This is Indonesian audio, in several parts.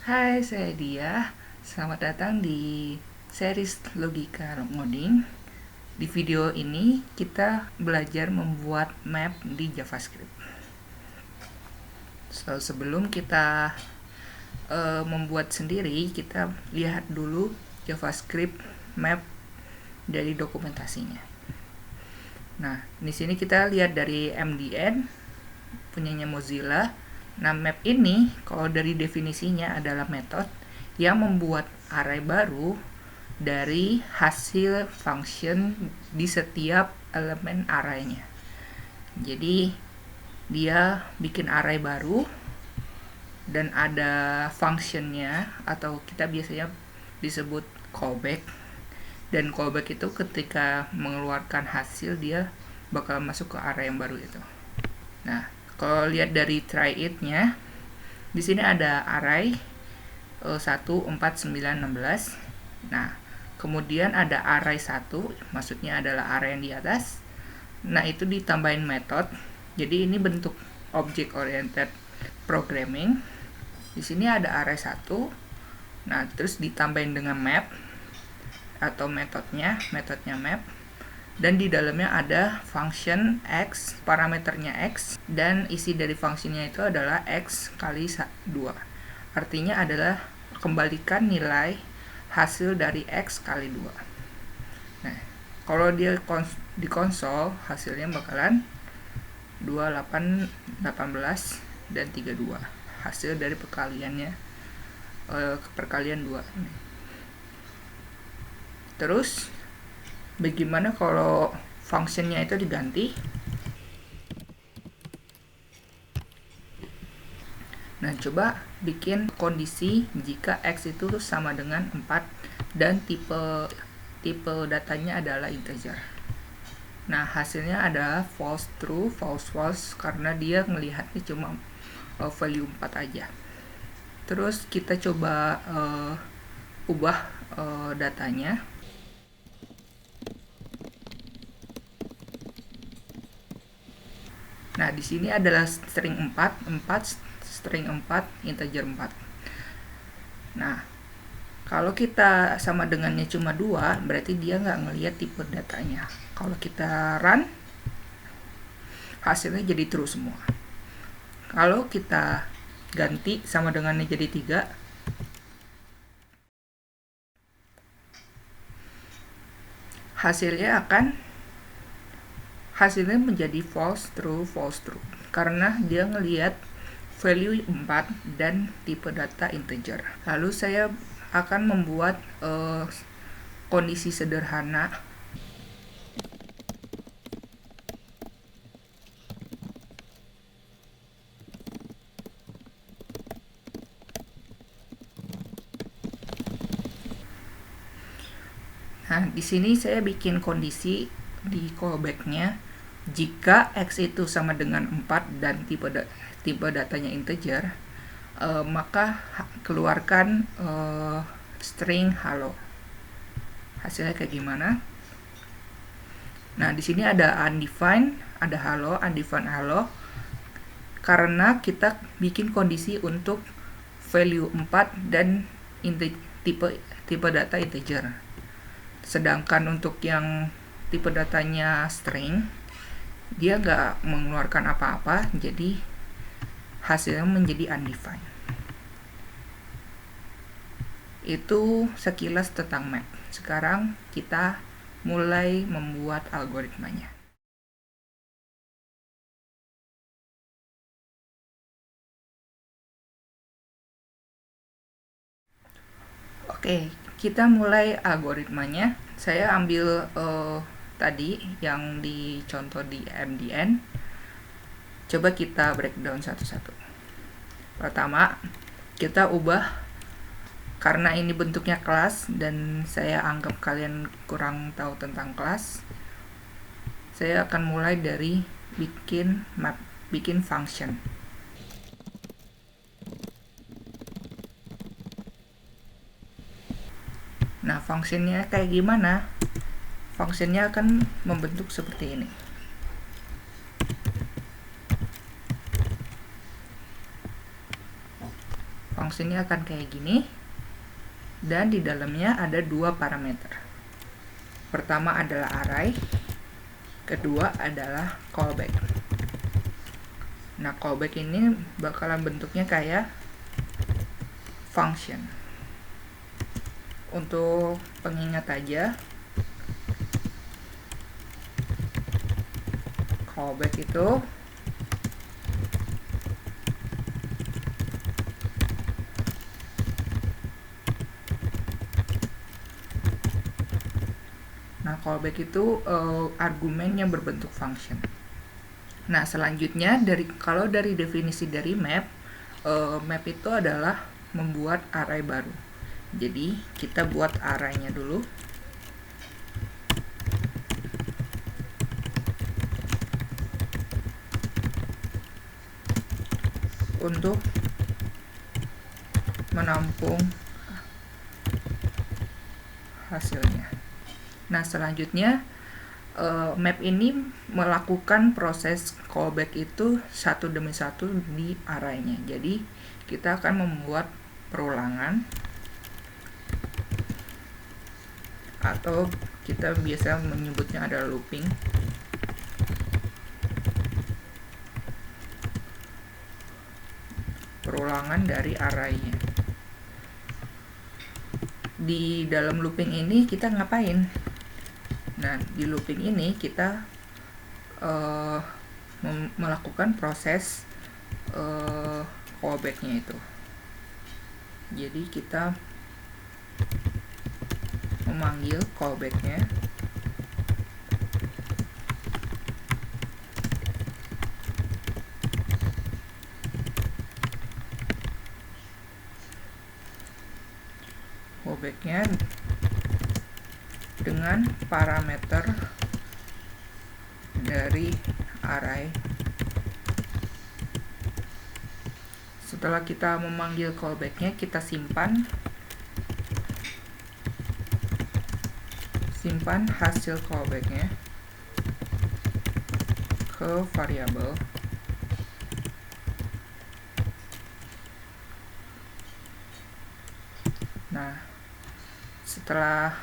Hai, saya Dia. Selamat datang di series Logika Ngoding. Di video ini kita belajar membuat map di JavaScript. Sebelum kita membuat sendiri, kita lihat dulu JavaScript map dari dokumentasinya. Nah, di sini kita lihat dari MDN punyanya Mozilla. Nah, map ini kalau dari definisinya adalah metode yang membuat array baru dari hasil function di setiap elemen arraynya. Jadi dia bikin array baru dan ada functionnya, atau kita biasanya disebut callback. Dan callback itu ketika mengeluarkan hasil dia bakal masuk ke array yang baru itu. Nah, kalau lihat dari try it-nya, di sini ada array 1, 4, 9, 16. Nah, kemudian ada array 1, maksudnya adalah array yang di atas. Nah, itu ditambahin metode. Jadi ini bentuk object oriented programming. Di sini ada array 1. Nah, terus ditambahin dengan map atau metodenya map. Dan di dalamnya ada function x, parameternya x, dan isi dari fungsinya itu adalah x kali 2. Artinya adalah kembalikan nilai hasil dari x kali 2. Nah, kalau dia di konsol hasilnya bakalan 28, 18, dan 32. Hasil dari perkaliannya, perkalian 2. Terus bagaimana kalau functionnya itu diganti? Nah, coba bikin kondisi jika x itu sama dengan 4 dan tipe datanya adalah integer. Nah, hasilnya adalah false true, false false, karena dia melihatnya cuma value 4 aja. Terus kita coba ubah datanya. Nah, di sini adalah string 4, string 4, integer 4. Nah, kalau kita sama dengannya cuma 2, berarti dia nggak ngelihat tipe datanya. Kalau kita run, hasilnya jadi true semua. Kalau kita ganti sama dengannya jadi 3, hasilnya menjadi false true, false true, karena dia ngelihat value 4 dan tipe data integer. Lalu saya akan membuat kondisi sederhana. Nah, di sini saya bikin kondisi di callback-nya, jika x itu sama dengan 4 dan tipe datanya integer, maka keluarkan string hello. Hasilnya kayak gimana? Nah, di sini ada undefined, ada hello, undefined hello, karena kita bikin kondisi untuk value 4 dan tipe data integer. Sedangkan untuk yang tipe datanya string, dia nggak mengeluarkan apa-apa, jadi hasilnya menjadi undefined. Itu sekilas tentang map. Sekarang kita mulai membuat algoritmanya. Oke, kita mulai algoritmanya. Saya ambil tadi yang dicontoh di MDN. Coba kita breakdown satu-satu. Pertama, kita ubah, karena ini bentuknya kelas dan saya anggap kalian kurang tahu tentang kelas. Saya akan mulai dari bikin map, bikin function. Nah, fungsinya kayak gimana? Fungsinya akan membentuk seperti ini. fungsinya akan kayak gini, dan di dalamnya ada dua parameter. Pertama adalah array, kedua adalah callback. Nah, callback ini bakalan bentuknya kayak function. Untuk pengingat aja, callback itu argumen yang berbentuk function. Nah, selanjutnya kalau dari definisi dari map, map itu adalah membuat array baru. Jadi kita buat array-nya dulu. Untuk menampung hasilnya. Nah, selanjutnya map ini melakukan proses callback itu satu demi satu di array-nya. Jadi kita akan membuat perulangan, atau kita biasa menyebutnya adalah looping. Perulangan dari array-nya. Di dalam looping ini kita ngapain? Nah, di looping ini kita melakukan proses callback-nya itu. Jadi kita memanggil callback-nya dengan parameter dari array. Setelah kita memanggil callback-nya, kita simpan hasil callback-nya ke variabel. Nah, setelah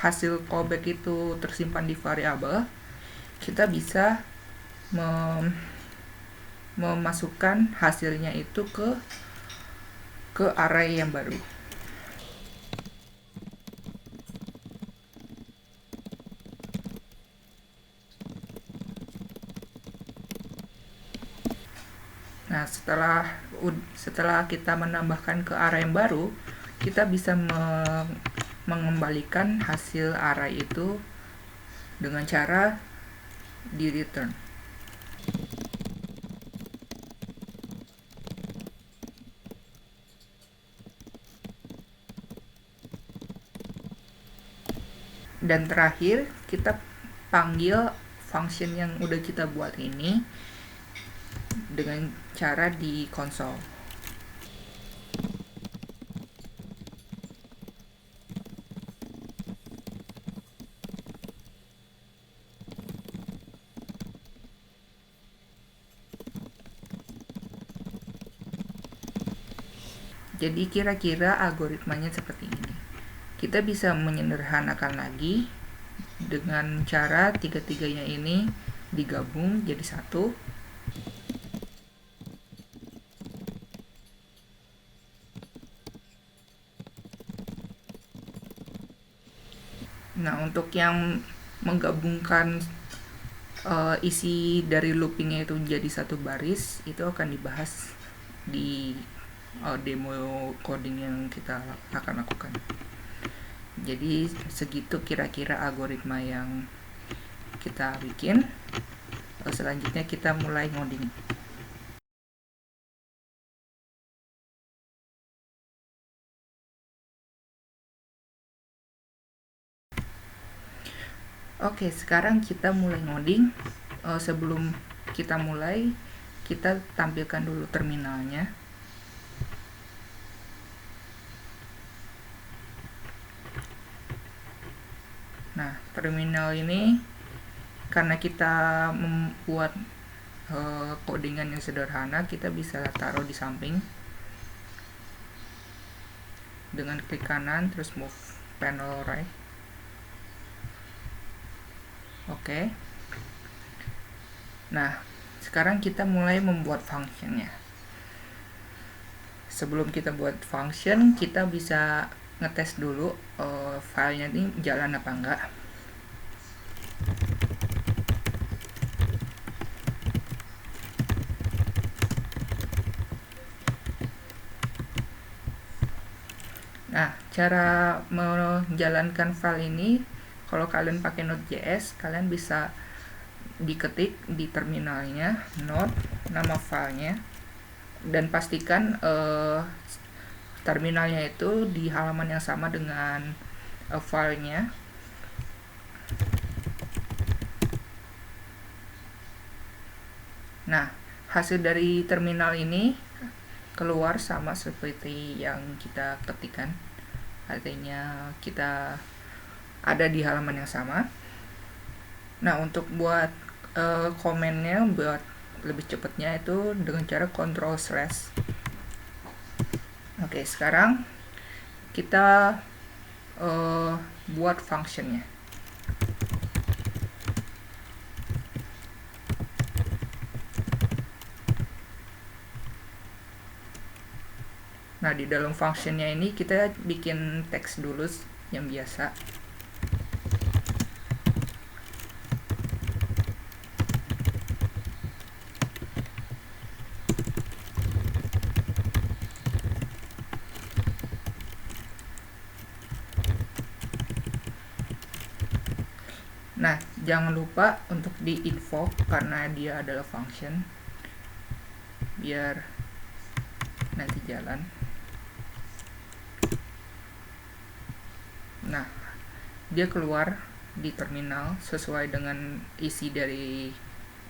hasil callback itu tersimpan di variabel, kita bisa memasukkan hasilnya itu ke array yang baru. Nah, setelah kita menambahkan ke array yang baru, kita bisa mengembalikan hasil array itu dengan cara di return. Dan terakhir, kita panggil function yang udah kita buat ini dengan cara di konsol. Jadi kira-kira algoritmanya seperti ini. Kita bisa menyederhanakan lagi dengan cara tiga-tiganya ini digabung jadi satu. Nah, untuk yang menggabungkan isi dari loopingnya itu jadi satu baris, itu akan dibahas di demo coding yang kita akan lakukan. Jadi segitu kira-kira algoritma yang kita bikin. Selanjutnya kita mulai ngoding. Oke, sekarang kita mulai ngoding. Sebelum kita mulai, kita tampilkan dulu terminalnya. Nah, terminal ini karena kita membuat codingan yang sederhana, kita bisa taruh di samping. dengan klik kanan terus move panel right. Oke. Nah, sekarang kita mulai membuat functionnya. Sebelum kita buat function, kita bisa ngetes dulu filenya ini jalan apa enggak. Nah, cara menjalankan file ini, kalau kalian pakai Node.js, kalian bisa diketik di terminalnya node nama filenya, dan pastikan terminalnya itu di halaman yang sama dengan filenya. Nah, hasil dari terminal ini keluar sama seperti yang kita ketikkan, artinya kita ada di halaman yang sama. Nah, untuk buat komennya, buat lebih cepatnya itu dengan cara Ctrl/. Oke, sekarang kita buat functionnya. Nah, di dalam functionnya ini kita bikin teks dulu yang biasa. Nah, jangan lupa untuk di invoke karena dia adalah function, biar nanti jalan. Nah, dia keluar di terminal sesuai dengan isi dari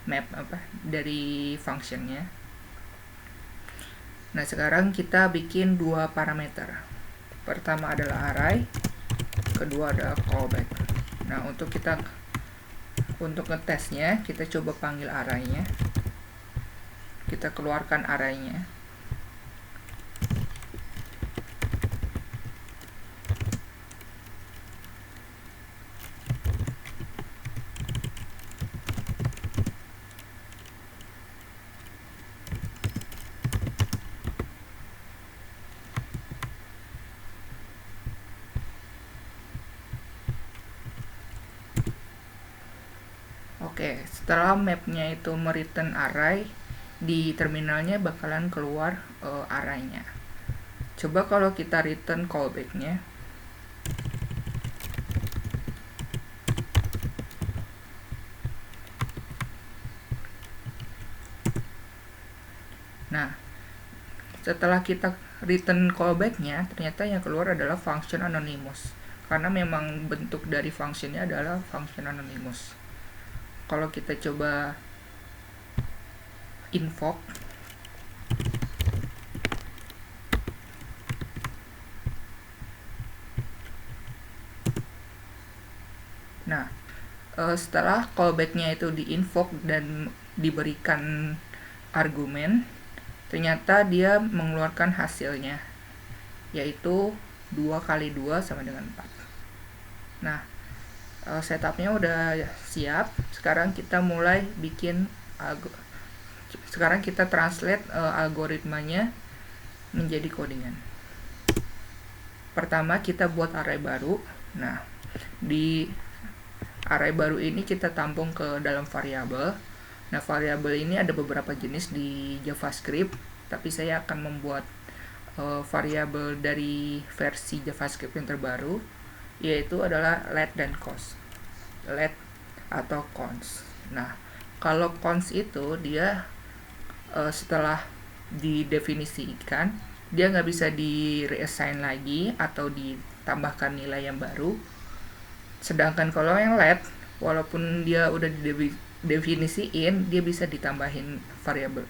map dari functionnya. Nah, sekarang kita bikin dua parameter. Pertama adalah array, kedua adalah callback. Nah, untuk ngetesnya, kita coba panggil arraynya. Kita keluarkan arraynya. Oke, setelah mapnya itu mereturn array, di terminalnya bakalan keluar arraynya. Coba kalau kita return callbacknya. Nah, setelah kita return callbacknya, ternyata yang keluar adalah function anonymous, karena memang bentuk dari functionnya adalah function anonymous. Kalau kita coba invoke, nah setelah callbacknya itu di invoke dan diberikan argumen, ternyata dia mengeluarkan hasilnya, yaitu 2 kali 2 sama dengan 4. Nah, setupnya udah siap. Sekarang kita mulai bikin sekarang kita translate algoritmanya menjadi codingan. Pertama kita buat array baru. Nah, di array baru ini kita tampung ke dalam variabel. Nah, variabel ini ada beberapa jenis di JavaScript, tapi saya akan membuat variabel dari versi JavaScript yang terbaru, yaitu adalah let dan const. Let atau const. Nah, kalau const itu dia setelah didefinisikan, dia nggak bisa di reassign lagi atau ditambahkan nilai yang baru. Sedangkan kalau yang let, walaupun dia udah didefinisiin, dia bisa ditambahin variabel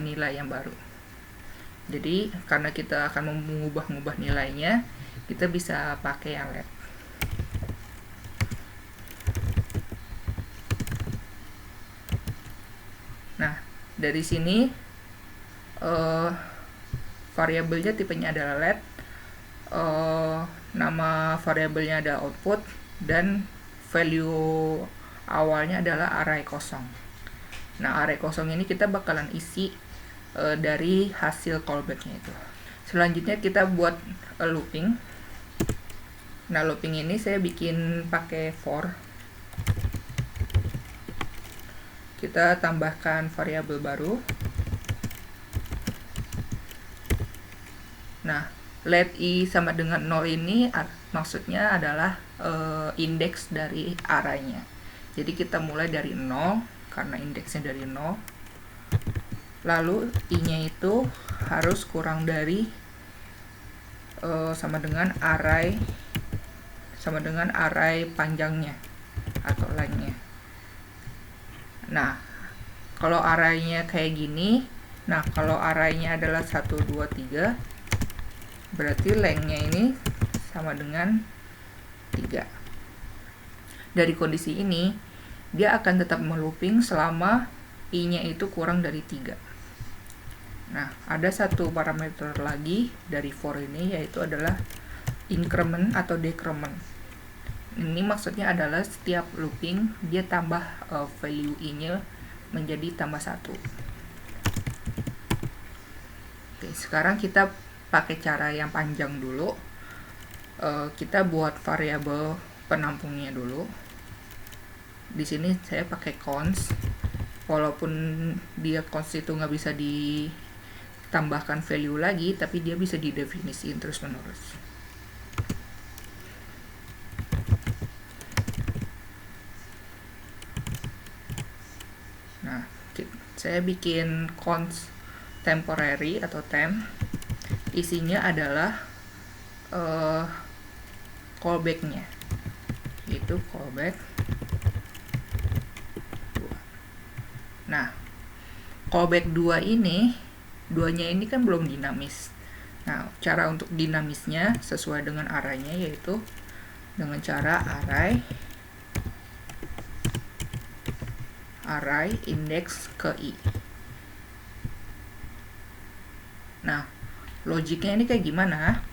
nilai yang baru. Jadi karena kita akan mengubah-ubah nilainya, kita bisa pakai yang let. Nah, dari sini variabelnya tipenya adalah let. nama variabelnya ada output dan value awalnya adalah array kosong. Nah, array kosong ini kita bakalan isi dari hasil callbacknya itu. Selanjutnya kita buat looping. Nah, looping ini saya bikin pakai for. Kita tambahkan variabel baru. Nah, let i sama dengan 0 ini maksudnya adalah indeks dari arraynya. Jadi kita mulai dari 0 karena indeksnya dari 0. Lalu i-nya itu harus kurang dari sama dengan array panjangnya atau lengthnya. Nah, kalau arraynya kayak gini, nah kalau arraynya adalah 1, 2, 3, berarti lengthnya ini sama dengan 3. Dari kondisi ini, dia akan tetap melooping selama i-nya itu kurang dari 3. Nah, ada satu parameter lagi dari for ini, yaitu adalah increment atau decrement. Ini maksudnya adalah setiap looping dia tambah value i-nya menjadi tambah 1. Oke, sekarang kita pakai cara yang panjang dulu. Kita buat variabel penampungnya dulu. Di sini saya pakai const. Walaupun dia const itu nggak bisa ditambahkan value lagi, tapi dia bisa didefinisiin terus menerus. Nah, saya bikin const temporary atau temp. Isinya adalah callback-nya, yaitu callback 2. Nah, callback 2 ini, 2-nya ini kan belum dinamis. Nah, cara untuk dinamisnya sesuai dengan arraynya, yaitu dengan cara array index ke i. Nah, logiknya ini kayak gimana?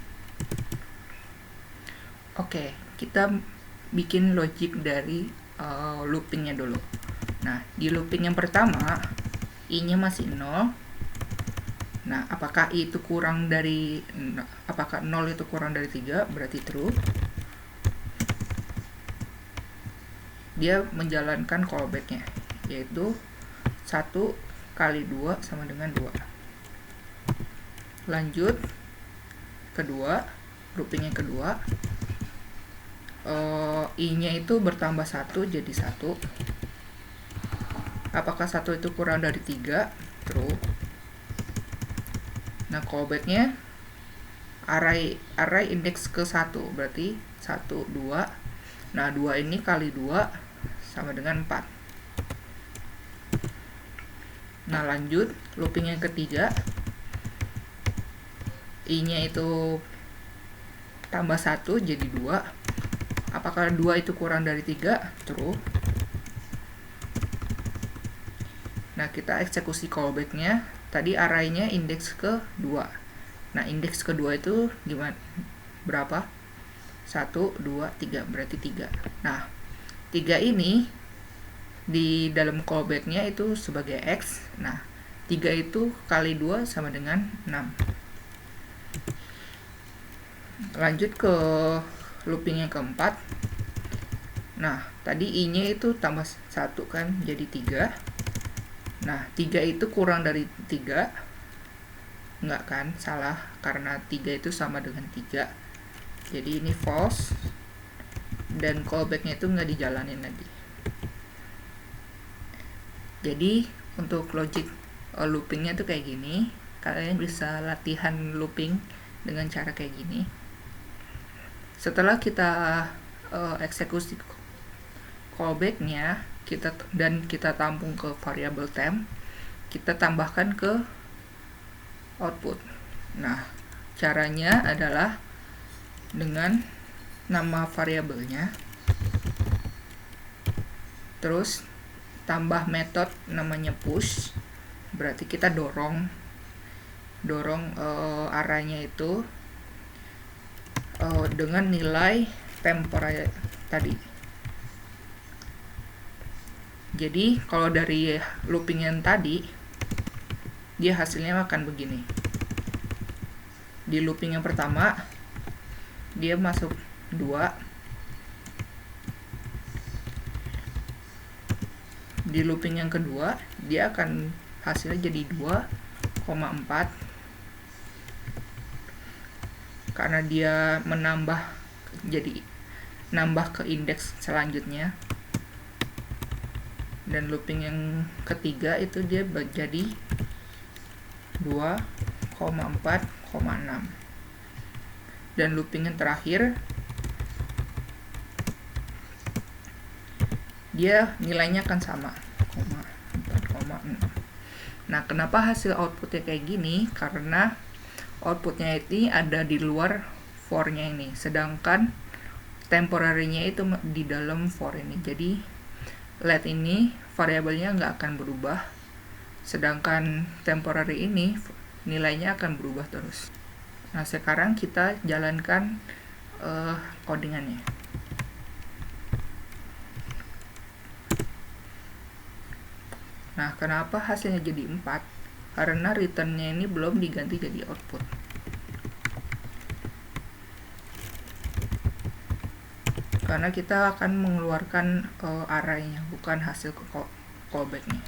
Oke, kita bikin logik dari loopingnya dulu. Nah, di looping yang pertama, i-nya masih 0. Nah, apakah i itu kurang dari, apakah 0 itu kurang dari 3, berarti true. Dia menjalankan callback-nya, yaitu 1 kali 2 sama dengan 2. Lanjut kedua, looping yang kedua, i-nya itu bertambah 1 jadi 1. Apakah 1 itu kurang dari 3? True. Nah, callback-nya array index ke 1, berarti 1, 2. Nah, 2 ini kali 2 sama dengan 4. Nah, lanjut looping yang ketiga, i-nya itu tambah 1 jadi 2. Apakah 2 itu kurang dari 3? True. Nah, kita eksekusi callback-nya. Tadi array-nya indeks ke 2. Nah, indeks kedua itu gimana? Berapa? 1, 2, 3. Berarti 3. Nah, 3 ini di dalam callback-nya itu sebagai X. Nah, 3 itu kali 2 sama dengan 6. Lanjut ke looping yang keempat. Nah, tadi i-nya itu tambah 1 kan, jadi 3. Nah, 3 itu kurang dari 3. Enggak kan, salah, karena 3 itu sama dengan 3. Jadi ini false. Dan callback-nya itu nggak dijalanin lagi. Jadi, untuk logic looping-nya tuh kayak gini. Kalian bisa latihan looping dengan cara kayak gini. Setelah kita eksekusi callback-nya, kita tampung ke variabel temp, kita tambahkan ke output. Nah, caranya adalah dengan nama variabelnya, terus tambah metode namanya push, berarti kita dorong arraynya itu dengan nilai temporer tadi. Jadi kalau dari looping yang tadi, dia hasilnya akan begini. Di looping yang pertama, dia masuk 2. Di looping yang kedua, dia akan hasilnya jadi 2,4. Karena dia nambah ke indeks selanjutnya. Dan looping yang ketiga itu dia jadi 2,4,6. Dan looping yang terakhir dia nilainya akan sama, 4,6. Nah, kenapa hasil outputnya kayak gini? Karena outputnya ini ada di luar for-nya ini, sedangkan temporary-nya itu di dalam for ini. Jadi let ini variabelnya nggak akan berubah, sedangkan temporary ini nilainya akan berubah terus. Nah, sekarang kita jalankan codingannya. Nah, kenapa hasilnya jadi 4? Karena return-nya ini belum diganti jadi output. Karena kita akan mengeluarkan array-nya, bukan hasil callback-nya.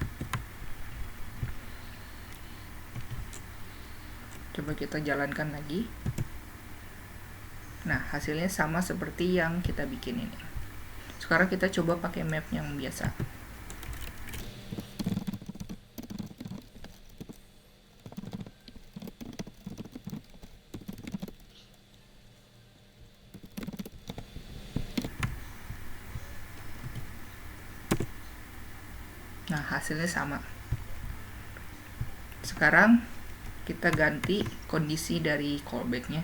Coba kita jalankan lagi. Nah, hasilnya sama seperti yang kita bikin ini. Sekarang kita coba pakai map yang biasa. Nah, hasilnya sama. Sekarang kita ganti kondisi dari callback-nya.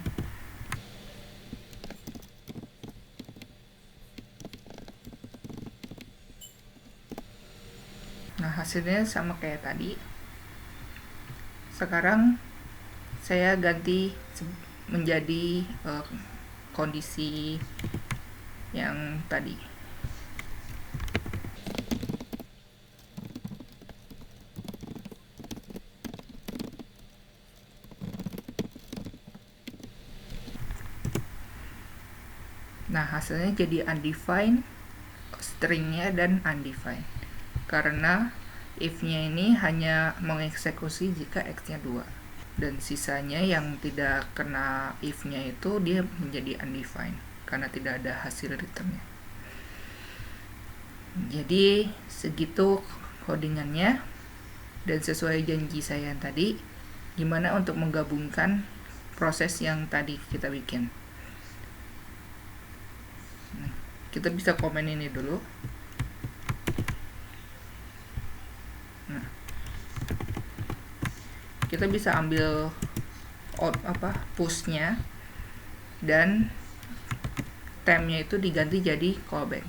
Nah, hasilnya sama kayak tadi. Sekarang saya ganti menjadi kondisi yang tadi. Nah, hasilnya jadi undefined, stringnya dan undefined. Karena if-nya ini hanya mengeksekusi jika x-nya 2. Dan sisanya yang tidak kena if-nya itu dia menjadi undefined, karena tidak ada hasil return-nya. Jadi, segitu codingannya. Dan sesuai janji saya yang tadi, gimana untuk menggabungkan proses yang tadi kita bikin. Kita bisa komen ini dulu. Nah, kita bisa ambil push-nya dan temp-nya itu diganti jadi callback.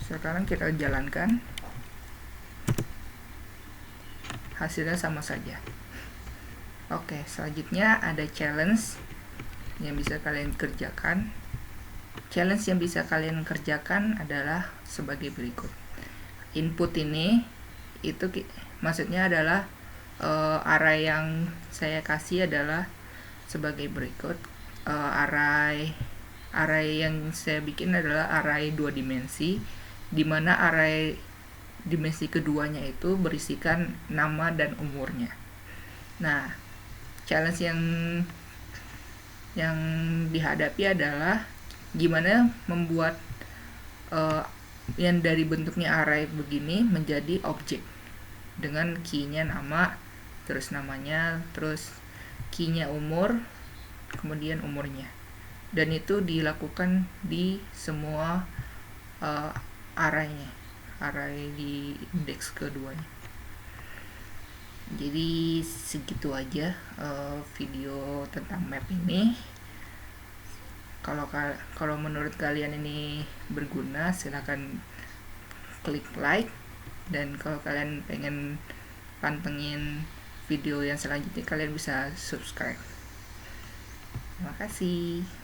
Sekarang kita jalankan. Hasilnya sama saja. Oke, selanjutnya ada challenge yang bisa kalian kerjakan. Challenge yang bisa kalian kerjakan adalah sebagai berikut. Input ini itu maksudnya adalah array yang saya kasih adalah sebagai berikut. Array yang saya bikin adalah array 2 dimensi, di mana array dimensi keduanya itu berisikan nama dan umurnya. Nah, challenge yang dihadapi adalah gimana membuat yang dari bentuknya array begini menjadi objek dengan key-nya nama, terus namanya, terus key-nya umur, kemudian umurnya. Dan itu dilakukan di semua array-nya, array di indeks keduanya. Jadi segitu aja video tentang map ini. Kalau menurut kalian ini berguna, silahkan klik like, Dan kalau kalian pengen pantengin video yang selanjutnya, kalian bisa subscribe. Terima kasih.